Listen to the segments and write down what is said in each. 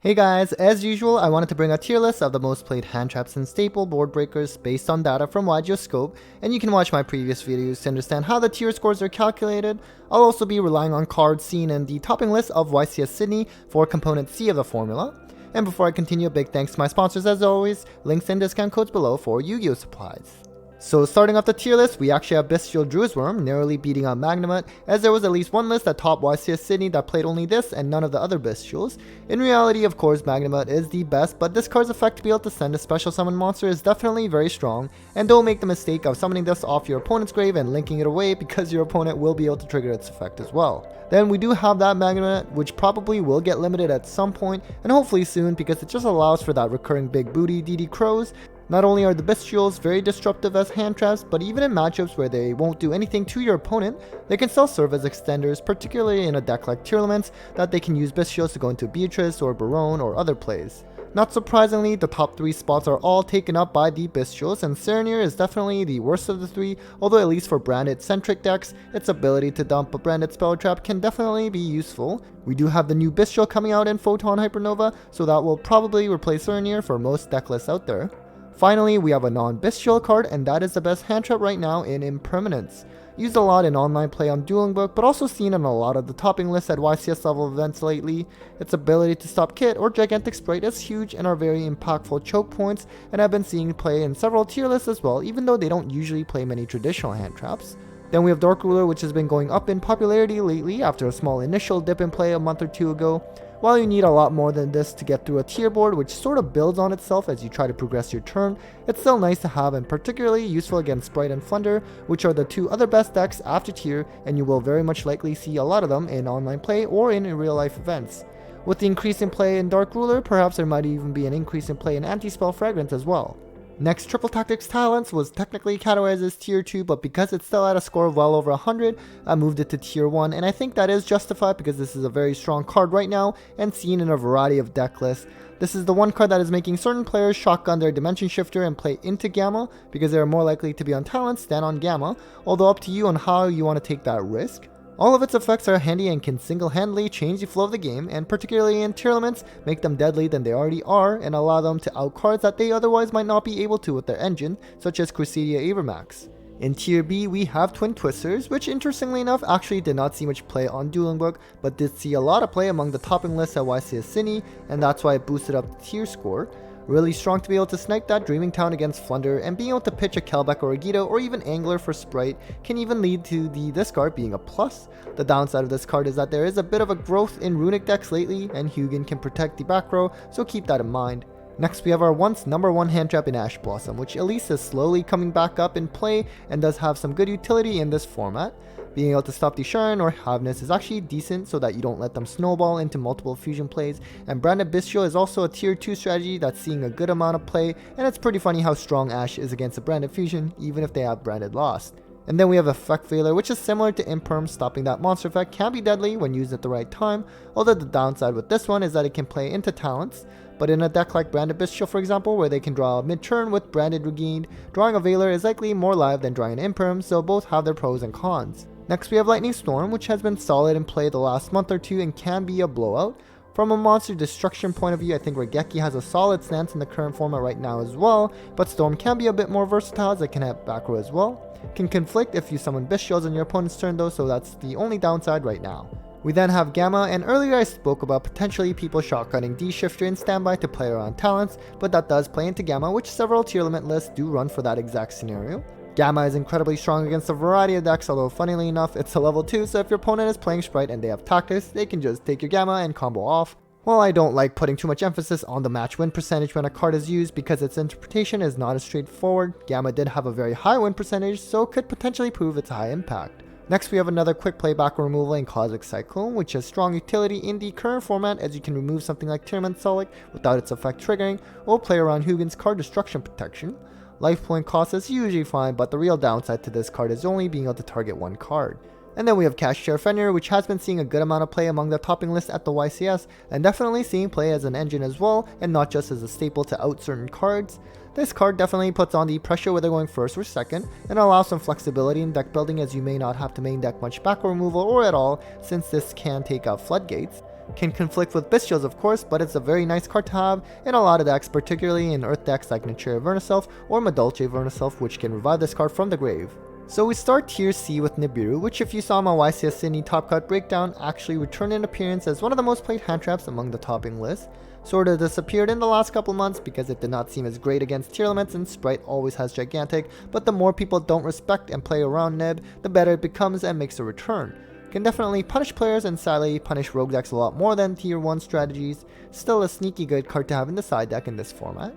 Hey guys, as usual, I wanted to bring a tier list of the most played hand traps and staple board breakers based on data from YCS, and you can watch my previous videos to understand how the tier scores are calculated. I'll also be relying on cards seen in the topping list of YCS Sydney for component C of the formula. And before I continue, a big thanks to my sponsors as always, links and discount codes below for Yu-Gi-Oh supplies. So starting off the tier list, we actually have Bestial Druisworm narrowly beating out Magnamut, as there was at least one list that topped YCS Sydney that played only this and none of the other Bestials. In reality, of course, Magnamut is the best, but this card's effect to be able to send a special summon monster is definitely very strong, and don't make the mistake of summoning this off your opponent's grave and linking it away because your opponent will be able to trigger its effect as well. Then we do have that Magnamut, which probably will get limited at some point, and hopefully soon because it just allows for that recurring big booty DD Crows. Not only are the Bestials very disruptive as hand traps, but even in matchups where they won't do anything to your opponent, they can still serve as extenders, particularly in a deck like Tearlaments that they can use Bestials to go into Beatrice or Barone or other plays. Not surprisingly, the top 3 spots are all taken up by the Bestials, and Serenir is definitely the worst of the 3, although at least for branded centric decks, its ability to dump a branded spell trap can definitely be useful. We do have the new Bestial coming out in Photon Hypernova, so that will probably replace Serenir for most deck lists out there. Finally, we have a non-Bestial card, and that is the best hand trap right now in Impermanence. Used a lot in online play on Dueling Book, but also seen in a lot of the topping lists at YCS level events lately. Its ability to stop Kit or Gigantic Sprite is huge and are very impactful choke points, and I've been seeing play in several tier lists as well, even though they don't usually play many traditional hand traps. Then we have Dark Ruler, which has been going up in popularity lately after a small initial dip in play a month or two ago. While you need a lot more than this to get through a tier board, which sort of builds on itself as you try to progress your turn, it's still nice to have and particularly useful against Sprite and Flunder, which are the 2 other best decks after tier, and you will very much likely see a lot of them in online play or in real life events. With the increase in play in Dark Ruler, perhaps there might even be an increase in play in Anti-Spell Fragrance as well. Next, Triple Tactics Talents was technically categorized as tier 2, but because it's still at a score of well over 100, I moved it to tier 1, and I think that is justified because this is a very strong card right now and seen in a variety of deck lists. This is the one card that is making certain players shotgun their Dimension Shifter and play into Gamma because they are more likely to be on Talents than on Gamma, although up to you on how you want to take that risk. All of its effects are handy and can single-handedly change the flow of the game, and particularly in Tearlaments, make them deadly than they already are and allow them to out cards that they otherwise might not be able to with their engine, such as Crusadia Avermax. In Tier B, we have Twin Twisters, which interestingly enough actually did not see much play on Dueling Book, but did see a lot of play among the topping lists at YCS Sydney, and that's why it boosted up the tier score. Really strong to be able to snipe that Dreaming Town against Flunder, and being able to pitch a Kelbeck or a Gito or even Angler for Sprite can even lead to this card being a plus. The downside of this card is that there is a bit of a growth in runic decks lately, and Hugin can protect the back row, so keep that in mind. Next we have our once #1 hand trap in Ash Blossom, which at least is slowly coming back up in play and does have some good utility in this format. Being able to stop the Sharon or Havness is actually decent so that you don't let them snowball into multiple fusion plays, and Branded Bestial is also a tier 2 strategy that's seeing a good amount of play, and it's pretty funny how strong Ash is against a Branded Fusion even if they have Branded Lost. And then we have Effect Failure, which is similar to Imperm. Stopping that monster effect can be deadly when used at the right time, although the downside with this one is that it can play into Talents. But in a deck like Branded Bestial, for example, where they can draw mid-turn with Branded Regained, drawing a Veiler is likely more live than drawing an Imperm, so both have their pros and cons. Next we have Lightning Storm, which has been solid in play the last month or two and can be a blowout. From a monster destruction point of view, I think Regeki has a solid stance in the current format right now as well, but Storm can be a bit more versatile as it can have back row as well. Can conflict if you summon Bestials on your opponent's turn though, so that's the only downside right now. We then have Gamma, and earlier I spoke about potentially people shotgunning D-Shifter in standby to play around Talents, but that does play into Gamma, which several tier limit lists do run for that exact scenario. Gamma is incredibly strong against a variety of decks, although funnily enough it's a level 2, so if your opponent is playing Sprite and they have Tactics, they can just take your Gamma and combo off. While I don't like putting too much emphasis on the match win percentage when a card is used because its interpretation is not as straightforward, Gamma did have a very high win percentage, so could potentially prove its high impact. Next we have another quick playback removal in Cosmic Cyclone, which has strong utility in the current format as you can remove something like Tyrant Solic without its effect triggering, or play around Hugin's card destruction protection. Life point cost is usually fine, but the real downside to this card is only being able to target one card. And then we have Cash Share Fenrir, which has been seeing a good amount of play among the topping list at the YCS, and definitely seeing play as an engine as well, and not just as a staple to out certain cards. This card definitely puts on the pressure whether going first or second, and allows some flexibility in deck building as you may not have to main deck much back removal or at all, since this can take out floodgates. Can conflict with Bestials of course, but it's a very nice card to have in a lot of decks, particularly in Earth decks like Naturia Vernaself or Madolche Vernaself, which can revive this card from the grave. So we start tier C with Nibiru, which if you saw my YCS Sydney top cut breakdown actually returned in appearance as one of the most played hand traps among the topping list. Sorta disappeared in the last couple months because it did not seem as great against tier limits, and Sprite always has gigantic, but the more people don't respect and play around Nib, the better it becomes and makes a return. Can definitely punish players and sadly punish rogue decks a lot more than tier 1 strategies. Still a sneaky good card to have in the side deck in this format.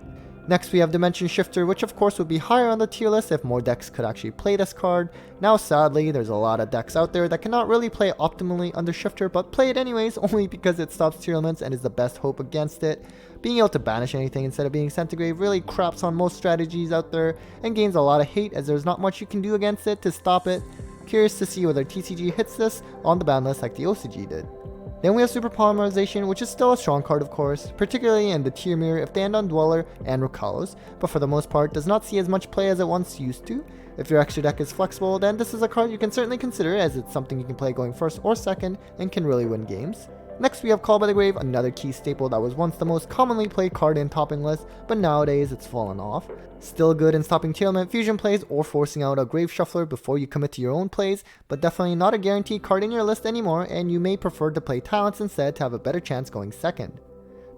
Next we have Dimension Shifter, which of course would be higher on the tier list if more decks could actually play this card. Now sadly there's a lot of decks out there that cannot really play optimally under Shifter, but play it anyways only because it stops tier elements and is the best hope against it. Being able to banish anything instead of being sent to grave really craps on most strategies out there and gains a lot of hate as there's not much you can do against it to stop it. Curious to see whether TCG hits this on the ban list like the OCG did. Then we have Super Polymerization, which is still a strong card of course, particularly in the tier mirror if they end on Dweller and Rokalos, but for the most part does not see as much play as it once used to. If your extra deck is flexible, then this is a card you can certainly consider as it's something you can play going first or second and can really win games. Next we have Call by the Grave, another key staple that was once the most commonly played card in topping lists, but nowadays it's fallen off. Still good in stopping tier element fusion plays or forcing out a Grave Shuffler before you commit to your own plays, but definitely not a guaranteed card in your list anymore, and you may prefer to play Talents instead to have a better chance going second.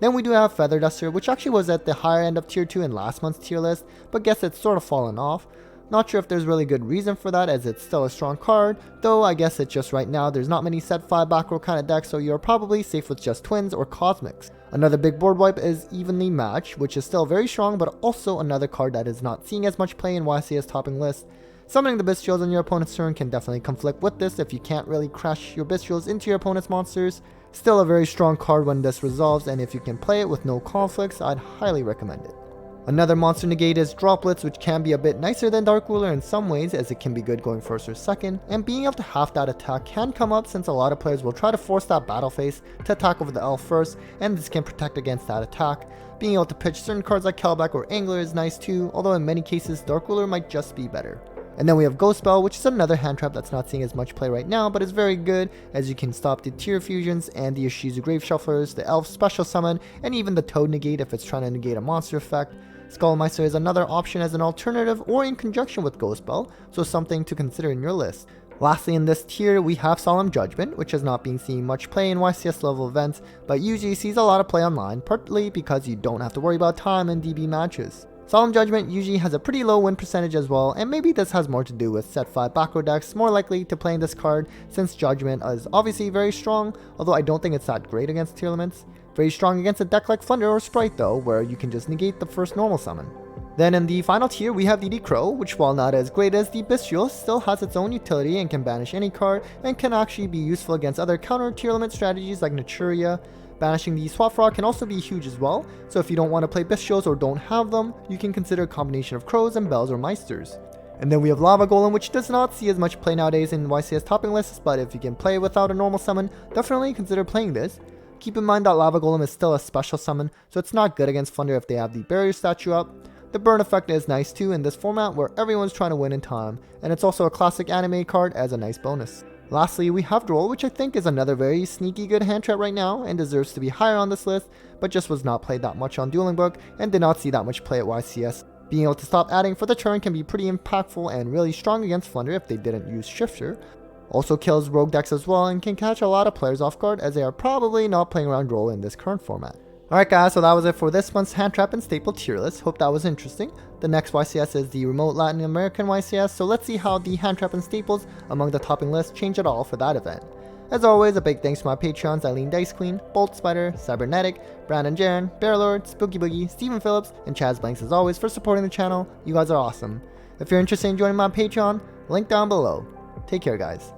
Then we do have Feather Duster, which actually was at the higher end of tier 2 in last month's tier list, but guess it's sort of fallen off. Not sure if there's really good reason for that as it's still a strong card, though I guess it's just right now there's not many set 5 back row kind of decks, so you're probably safe with just Twins or Cosmics. Another big board wipe is Evenly Matched, which is still very strong but also another card that is not seeing as much play in YCS topping lists. Summoning the Bestials on your opponent's turn can definitely conflict with this if you can't really crash your Bestials into your opponent's monsters. Still a very strong card when this resolves, and if you can play it with no conflicts, I'd highly recommend it. Another monster negate is Droplets, which can be a bit nicer than Dark Ruler in some ways as it can be good going first or second, and being able to half that attack can come up since a lot of players will try to force that battle phase to attack over the elf first, and this can protect against that attack. Being able to pitch certain cards like Kelbeck or Angler is nice too, although in many cases Dark Ruler might just be better. And then we have Ghost Spell, which is another hand trap that's not seeing as much play right now, but is very good as you can stop the tier fusions and the Ishizu Grave Shufflers, the elf special summon, and even the Toad negate if it's trying to negate a monster effect. Skullmeister is another option as an alternative or in conjunction with Ghost Spell, so something to consider in your list. Lastly in this tier we have Solemn Judgment, which has not been seeing much play in YCS level events, but usually sees a lot of play online, partly because you don't have to worry about time in DB matches. Solemn Judgment usually has a pretty low win percentage as well, and maybe this has more to do with set 5 back row decks more likely to playing this card since Judgment is obviously very strong, although I don't think it's that great against tier elements. Very strong against a deck like Thunder or Sprite though, where you can just negate the first normal summon. Then in the final tier we have DD Crow, which while not as great as the Bestial, still has its own utility and can banish any card and can actually be useful against other counter tier element strategies like Naturia. Banishing the Swap Frog can also be huge as well, so if you don't want to play Bestials or don't have them, you can consider a combination of Crows and Bells or Meisters. And then we have Lava Golem, which does not see as much play nowadays in YCS topping lists, but if you can play without a normal summon, definitely consider playing this. Keep in mind that Lava Golem is still a special summon, so it's not good against Thunder if they have the barrier statue up. The burn effect is nice too in this format where everyone's trying to win in time, and it's also a classic anime card as a nice bonus. Lastly, we have Droll, which I think is another very sneaky good hand trap right now and deserves to be higher on this list, but just was not played that much on Dueling Book and did not see that much play at YCS. Being able to stop adding for the turn can be pretty impactful and really strong against Thunder if they didn't use Shifter. Also kills rogue decks as well and can catch a lot of players off guard as they are probably not playing around Droll in this current format. Alright guys, so that was it for this month's hand trap and staple tier list. Hope that was interesting. The next YCS is the remote Latin American YCS, so let's see how the hand trap and staples among the topping list change at all for that event. As always, a big thanks to my Patreons Eileen Dice Queen, Bolt Spider, Cybernetic, Brandon Jaren, Bearlord, Spooky Boogie, Stephen Phillips, and Chaz Blanks as always for supporting the channel. You guys are awesome. If you're interested in joining my Patreon, link down below. Take care guys.